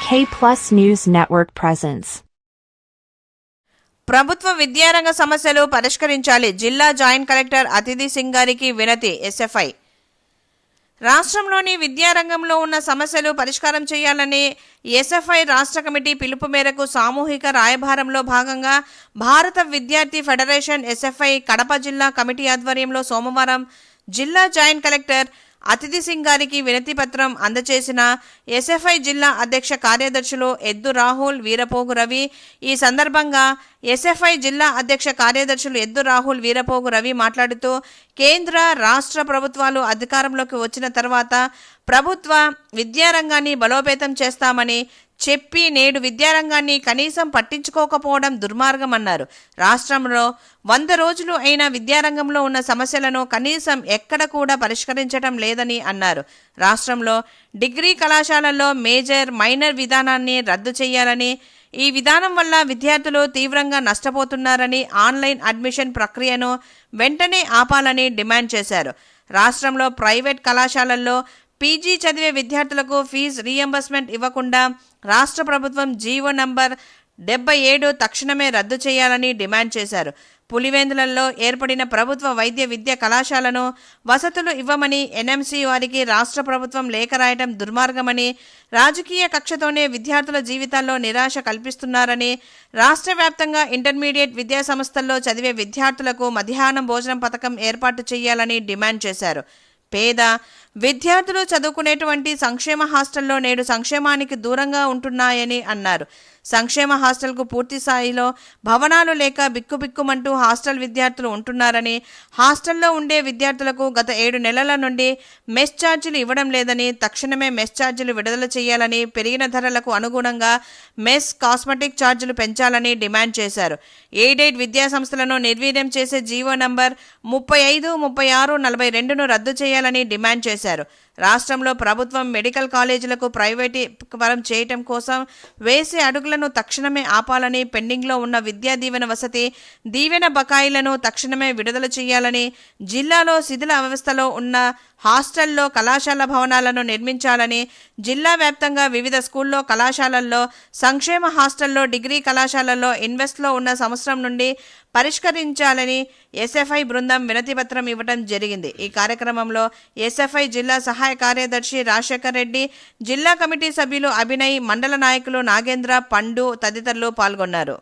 K+ News Network presents. ప్రభుత్వ విద్యారంగ సమస్యలు పరిష్కరించాలి. జిల్లా జాయింట్ కలెక్టర్ అతిథి సింగ్ గారికి వినతి. ఎస్ఎఫ్ఐ రాష్ట్రంలోని విద్యారంగంలో ఉన్న సమస్యలు పరిష్కారం చేయాలని ఎస్ఎఫ్ఐ రాష్ట్ర కమిటీ పిలుపు మేరకు సామూహిక రాయబారంలో భాగంగా భారత విద్యార్థి ఫెడరేషన్ ఎస్ఎఫ్ఐ కడప జిల్లా కమిటీ ఆధ్వర్యంలో సోమవారం జిల్లా జాయింట్ కలెక్టర్ అతిథి సింగ్ గారికి వినతి పత్రం అందజేసిన ఎస్ఎఫ్ఐ జిల్లా అధ్యక్ష కార్యదర్శులు ఎద్దు రాహుల్, వీరపోగు రవి. ఈ సందర్భంగా ఎస్ఎఫ్ఐ జిల్లా అధ్యక్ష కార్యదర్శులు ఎద్దు రాహుల్, వీరపోగు రవి మాట్లాడుతూ కేంద్ర రాష్ట్ర ప్రభుత్వాలు అధికారంలోకి వచ్చిన తర్వాత ప్రభుత్వ విద్యారంగాన్ని బలోపేతం చేస్తామని చెప్పి నేడు విద్యారంగాన్ని కనీసం పట్టించుకోకపోవడం దుర్మార్గమన్నారు. రాష్ట్రంలో 100 రోజులు అయిన విద్యారంగంలో ఉన్న సమస్యలను కనీసం ఎక్కడ కూడా పరిష్కరించడం లేదని అన్నారు. రాష్ట్రంలో డిగ్రీ కళాశాలల్లో మేజర్, మైనర్ విధానాన్ని రద్దు చేయాలని, ఈ విధానం వల్ల విద్యార్థులు తీవ్రంగా నష్టపోతున్నారని, ఆన్లైన్ అడ్మిషన్ ప్రక్రియను వెంటనే ఆపాలని డిమాండ్ చేశారు. రాష్ట్రంలో ప్రైవేట్ కళాశాలల్లో పీజీ చదివే విద్యార్థులకు ఫీజు రీఎంబర్స్మెంట్ ఇవ్వకుండా రాష్ట్ర ప్రభుత్వం జీవో నంబర్ 77 తక్షణమే రద్దు చేయాలని డిమాండ్ చేశారు. పులివెందులలో ఏర్పడిన ప్రభుత్వ వైద్య విద్యా కళాశాలను వసతులు ఇవ్వమని ఎన్ఎంసీ వారికి రాష్ట్ర ప్రభుత్వం లేఖ రాయడం దుర్మార్గమని, రాజకీయ కక్షతోనే విద్యార్థుల జీవితాల్లో నిరాశ కల్పిస్తున్నారని, రాష్ట్ర వ్యాప్తంగా ఇంటర్మీడియట్ విద్యా సంస్థల్లో చదివే విద్యార్థులకు మధ్యాహ్నం భోజనం పథకం ఏర్పాటు చేయాలని డిమాండ్ చేశారు. పేద విద్యార్థులు చదువుకునేటువంటి సంక్షేమ హాస్టల్లో నేడు సంక్షేమానికి దూరంగా ఉంటున్నాయని అన్నారు. సంక్షేమ హాస్టల్కు పూర్తి స్థాయిలో భవనాలు లేక బిక్కుబిక్కుమంటూ హాస్టల్ విద్యార్థులు ఉంటున్నారని, హాస్టల్లో ఉండే విద్యార్థులకు గత 7 నెలల నుండి మెస్ ఛార్జీలు ఇవ్వడం లేదని, తక్షణమే మెస్ ఛార్జీలు విడుదల చేయాలని, పెరిగిన ధరలకు అనుగుణంగా మెస్, కాస్మెటిక్ ఛార్జీలు పెంచాలని డిమాండ్ చేశారు. ఎయిడెడ్ విద్యా సంస్థలను నిర్వీర్యం చేసే జీవో నంబర్ 35, 36, 42ను రద్దు చేయాలని డిమాండ్ చేశారు. రాష్ట్రంలో ప్రభుత్వం మెడికల్ కాలేజీలకు ప్రైవేటీకరణ చేయటం కోసం వేసే అడుగులను తక్షణమే ఆపాలని, పెండింగ్లో ఉన్న విద్యా దీవెన వసతి దీవెన బకాయిలను తక్షణమే విడుదల చేయాలని, జిల్లాలో శిథిల వ్యవస్థలో ఉన్న హాస్టల్లో కళాశాల భవనాలను నిర్మించాలని, జిల్లా వ్యాప్తంగా వివిధ స్కూల్లో, కళాశాలల్లో, సంక్షేమ హాస్టల్లో, డిగ్రీ కళాశాలల్లో ఇన్వెస్ట్లో ఉన్న సంవత్సరం నుండి పరిష్కరించాలని ఎస్ఎఫ్ఐ బృందం వినతిపత్రం ఇవ్వడం జరిగింది. ఈ కార్యక్రమంలో ఎస్ఎఫ్ఐ జిల్లా సహాయ కార్యదర్శి రాజశేఖర్ రెడ్డి, జిల్లా కమిటీ సభ్యులు అభినయ్, మండల నాయకులు నాగేంద్ర, పండు తదితరులు పాల్గొన్నారు.